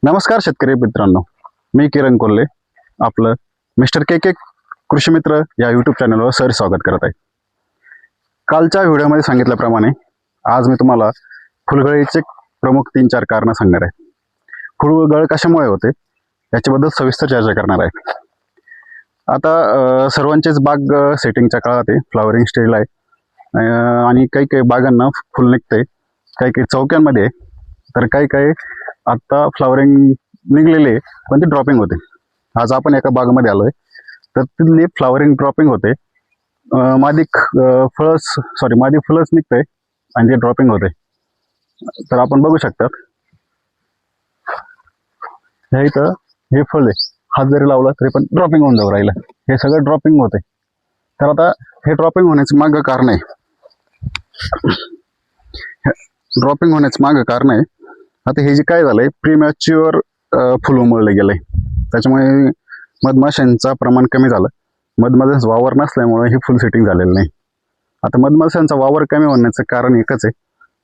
नमस्कार शेतकरी मित्रांनो, मी किरण कोल्हे आपलं मिस्टर के के कृषी मित्र या यूट्यूब चॅनलवर स्वागत करत आहे. कालच्या व्हिडिओमध्ये सांगितल्याप्रमाणे आज मी तुम्हाला फुलगळीचे प्रमुख 3-4 कारणं सांगणार आहे. फुलगळ कशामुळे होते याच्याबद्दल सविस्तर चर्चा करणार आहे. आता सर्वांचेच बाग सेटिंगच्या काळात आहे, फ्लावरिंग स्टेजला आहे आणि काही काही बागांना फुल निघते, काही काही चौक्यांमध्ये, तर काही काही आता फ्लावरिंग निघलेले पण ते ड्रॉपिंग होते. आज आपण एका बागेमध्ये आलोय तर तिथली फ्लावरिंग ड्रॉपिंग होते, मादी फुलंच निघते आणि ते ड्रॉपिंग होते. तर आपण बघू शकतात हे इथं हे फळ आहे, हात जरी लावला तरी पण ड्रॉपिंग होऊन जाऊ राहिलं. हे सगळं ड्रॉपिंग होते. तर आता हे ड्रॉपिंग होण्याचं मागं कारण आहे, आता हे जे काय झालंय, प्रीमॅच्युअर फुल उमळलं गेलंय. त्याच्यामुळे मधमाशांचं प्रमाण कमी झालं. मधमाशांचा वावर नसल्यामुळे हे फुल सेटिंग झालेलं नाही. आता मधमाशांचा वावर कमी होण्याचं कारण एकच आहे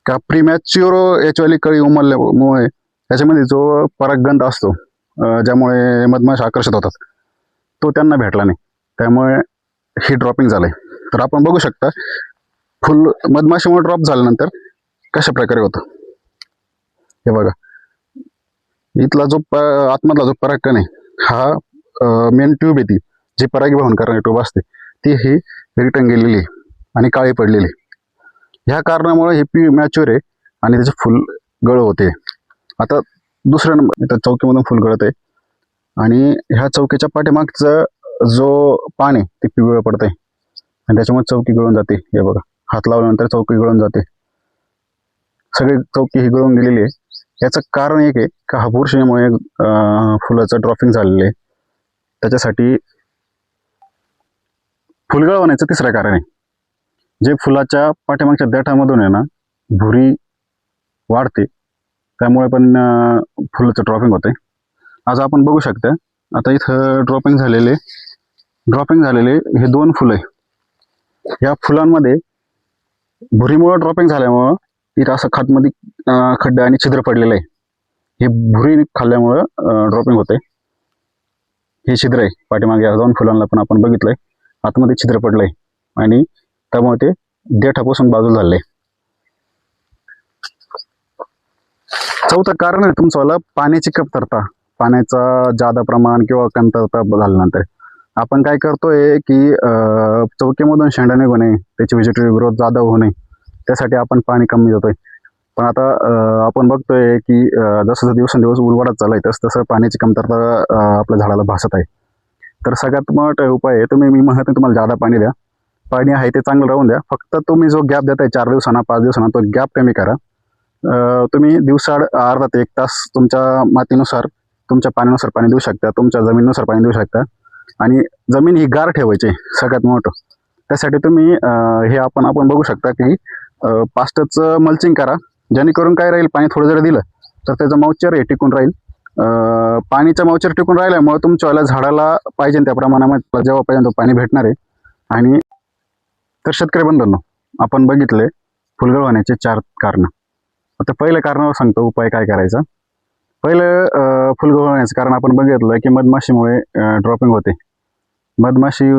का, प्रीमॅच्युअर याच्यावाली कळी उमलल्यामुळे त्याच्यामध्ये जो परागगंध असतो, ज्यामुळे मधमाशा आकर्षित होतात, तो त्यांना भेटला नाही. त्यामुळे हे ड्रॉपिंग झालंय. तर आपण बघू शकता फुल मधमाशीमुळे ड्रॉप झाल्यानंतर कशा प्रकारे होतं. हे बघा, इथला जो आतमधला जो परागकण आहे, हा मेन ट्यूब आहे, ती जी परागीभवन करणारी ट्यूब असते, ती ही रिटर्न गेलेली आहे आणि काळी पडलेली. ह्या कारणामुळे हे प्रीमॅच्युअर आहे आणि त्याचे फुल गळ होते. आता दुसऱ्या नंबर इथं चौकीमधून फुल गळत आहे आणि ह्या चौकीच्या पाठीमागचं जो पान आहे ते पिवळं पडतंय आणि त्याच्यामुळे चौकी गळून जाते. हे बघा, हात लावल्यानंतर चौकी गळून जाते, सगळी चौकी ही गळून गेलेली आहे. याचं कारण एक आहे का, हा बुरशीमुळे फुलाचं ड्रॉपिंग झालेलं आहे. त्याच्यासाठी फुलगळ होण्याचं तिसरं कारण आहे, जे फुलाच्या पाठीमागच्या देठामधून आहे ना, भुरी वाढते, त्यामुळे पण फुलाचं ड्रॉपिंग होते. आज आपण बघू शकता, आता इथं ड्रॉपिंग झालेले हे 2 फुलं आहे. या फुलांमध्ये भुरीमुळे ड्रॉपिंग झाल्यामुळं इथं असं खातमध्ये खड्डे आणि छिद्र पडलेलं आहे. हे भुरी खाल्ल्यामुळं ड्रॉपिंग होते. हे छिद्र आहे पाठीमागे या 2 फुलांना पण आपण बघितलंय, आतमध्ये छिद्र पडलंय आणि त्यामुळे ते देठापासून बाजूला झालंय. चौथं कारण आहे तुमचं पाण्याची कमतरता. पाण्याचा जादा प्रमाण किंवा कमतरता झाल्यानंतर आपण काय करतोय की चौकीमधून शेंडा निघू नये, त्याची व्हेजिटेटिव्ह ग्रोथ जादा होऊ नये, त्यासाठी आपण पाणी कमी देतोय. पण आता आपण बघतोय की जसं दिवसेंदिवस उलवाडात चाललाय तसं पाण्याची कमतरता आपल्या झाडाला भासत आहे. तर सगळ्यात मोठा उपाय आहे, मी म्हणत नाही तुम्हाला जादा पाणी द्या, पाणी आहे ते चांगलं राहून द्या. फक्त तुम्ही जो गॅप देताय 4 दिवसांना 5 दिवसांना, तो गॅप कमी करा. तुम्ही दिवसाड अर्धा ते 1 तास तुमच्या मातीनुसार, तुमच्या पाण्यानुसार पाणी देऊ शकता, तुमच्या जमिनीनुसार पाणी देऊ शकता. आणि जमीन ही गार ठेवायची सगळ्यात मोठं. त्यासाठी तुम्ही हे आपण बघू शकता की पास्टचं मल्चिंग करा, जेणेकरून काय राहील, पाणी थोडं जरी दिलं तर त्याचं मॉइश्चर हे टिकून राहील. पाणीचं मॉइश्चर टिकून राहिल्यामुळे तुमच्या झाडाला पाहिजे त्या प्रमाणामध्ये जेव्हा पाहिजे तो पाणी भेटणार आहे. आणि तर शेतकरी बंधूंनो, आपण बघितले फुलगळ होण्याचे 4 कारणं. आता पहिल्या कारणावर सांगतो उपाय काय करायचा. पहिलं फुलगळ होण्याचं कारण आपण बघितलं की मधमाशीमुळे ड्रॉपिंग होते. मधमाशी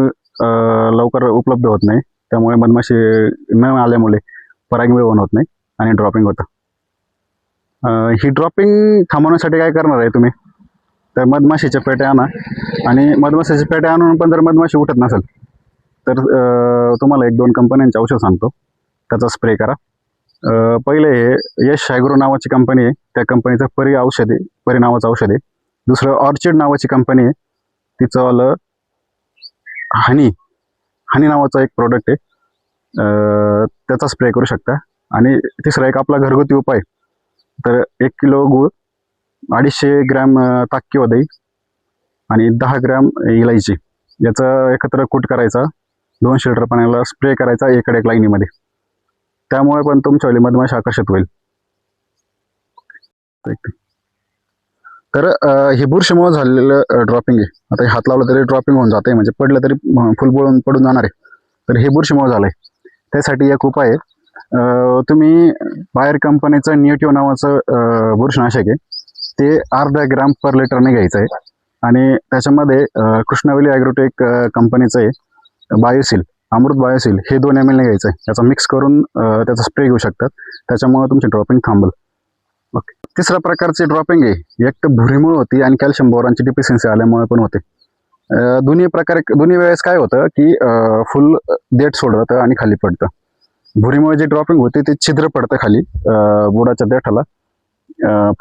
लवकर उपलब्ध होत नाही, त्यामुळे मधमाशी न आल्यामुळे परागीभवन होत नाही आणि ड्रॉपिंग होतं. ही ड्रॉपिंग थांबवण्यासाठी काय करणार आहे तुम्ही, तर मधमाशीच्या पेट्या आणा आणि मधमाशीच्या पेट्या आणून पण जर मधमाशी उठत नसेल तर तुम्हाला 1-2 कंपन्यांचे औषध सांगतो, त्याचा स्प्रे करा. पहिले हे यश ॲग्रो नावाची कंपनी आहे, त्या कंपनीचं परी नावाचं औषध आहे. दुसरं ऑर्चिड नावाची कंपनी आहे, तिचं वालं हनी नावाचा एक प्रोडक्ट आहे, त्याचा स्प्रे करू शकता. आणि तिसरा एक आपला घरगुती उपाय, तर 1 किलो गूळ, 250 ग्रॅम ताक किंवा दही आणि 10 ग्रॅम इलायची याचा एकत्र कूट करायचा, 200 लिटर पाण्याला स्प्रे करायचा एक लाईनीमध्ये. त्यामुळे पण तुमच्यावाली मधमाशी आकर्षित होईल. तर हे बुरशीमुळे झालेलं ड्रॉपिंग आहे. आता हात लावलं तरी ड्रॉपिंग होऊन जाते, म्हणजे पडलं तरी फुल पडून जाणार आहे. तर हे बुरशीमुळे झालंय. त्यासाठी एक उपाय आहे, तुम्ही बाहेर कंपनीचं निएटिव्ह नावाचं बुरशीनाशक आहे, ते अर्धा ग्रॅम पर लिटरने घ्यायचं आहे. आणि त्याच्यामध्ये कृष्णवेली ॲग्रोटेक कंपनीचं आहे बायोसिल, अमृत बायोसिल, हे 2 ml ने घ्यायचं आहे. त्याचा मिक्स करून त्याचा स्प्रे घेऊ शकतात. त्याच्यामुळे तुमची ड्रॉपिंग थांबल. ओके. तिसऱ्या प्रकारची ड्रॉपिंग आहे, एक तर भुरीमुळे होती आणि कॅल्शियम बोरॉनची डिफिशियन्सी आल्यामुळे पण होते. दोन्ही वेळेस काय होतं की फुल देठ सोडतं आणि खाली पडतं. भुरीमुळे जी ड्रॉपिंग होते ते छिद्र पडतं खाली, बुडाच्या देठाला,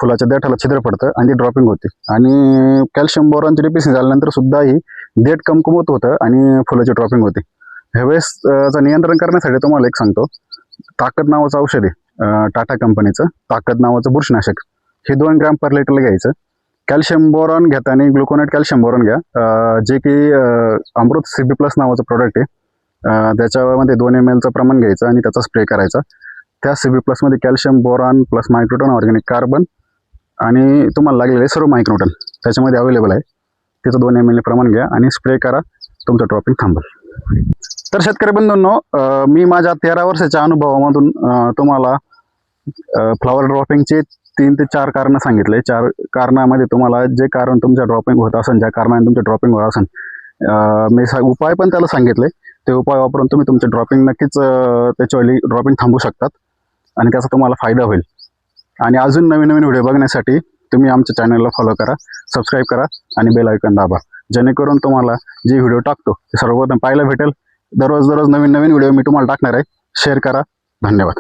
फुलाच्या देठाला छिद्र पडतं आणि ती ड्रॉपिंग होते. आणि कॅल्शियम बोरॉनची डिफिशियन्सी झाल्यानंतर सुद्धा ही देठ कमकुवत होतं आणि फुलाची ड्रॉपिंग होते. ह्यावेळेस नियंत्रण करण्यासाठी तुम्हाला एक सांगतो, ताकद नावाचं औषध आहे टाटा कंपनीचं, ताकद नावाचं बुरशीनाशक. हे 2 ग्रॅम पर लिटरला घ्यायचं. कॅल्शियम बोरॉन घेताना ग्लुकोनेट कॅल्शियम बोरॉन घ्या, जे की अमृत CB प्लस नावाचं प्रोडक्ट आहे. त्याच्यामध्ये 2 ml चं प्रमाण घ्यायचं आणि त्याचा स्प्रे करायचा. त्या CB प्लसमध्ये calcium boron plus Microton, organic carbon आणि तुम्हाला लागलेले सर्व मायक्रोटन त्याच्यामध्ये अवेलेबल आहे. त्याचं 2 ml प्रमाण घ्या आणि स्प्रे करा, तुमचं ड्रॉपिंग थांबल. तर शेतकरी बंधूंनो, मी माझ्या 13 वर्षाच्या अनुभवामधून तुम्हाला फ्लॉवर ड्रॉपिंगचे 3 ते 4 कारणं सांगितले. 4 कारणामध्ये तुम्हाला जे कारण तुमच्या ड्रॉपिंग होत असेल, ज्या कारणाने तुमचे ड्रॉपिंग होत असेल, मी उपाय पण त्याला सांगितले. ते उपाय वापरून तुम्ही तुमचे ड्रॉपिंग नक्कीच त्याच्यावेळी ड्रॉपिंग थांबू शकतात आणि त्याचा तुम्हाला फायदा होईल. आणि अजून नवीन नवीन व्हिडिओ बघण्यासाठी तुम्ही आमच्या चॅनलला फॉलो करा, सबस्क्राईब करा आणि बेल आयकॉन दाबा, जेणेकरून तुम्हाला जे व्हिडिओ टाकतो ते सर्वप्रथम पाहायला भेटेल. दररोज नवीन नवीन व्हिडिओ मी तुम्हाला टाकणार आहे. शेअर करा. धन्यवाद.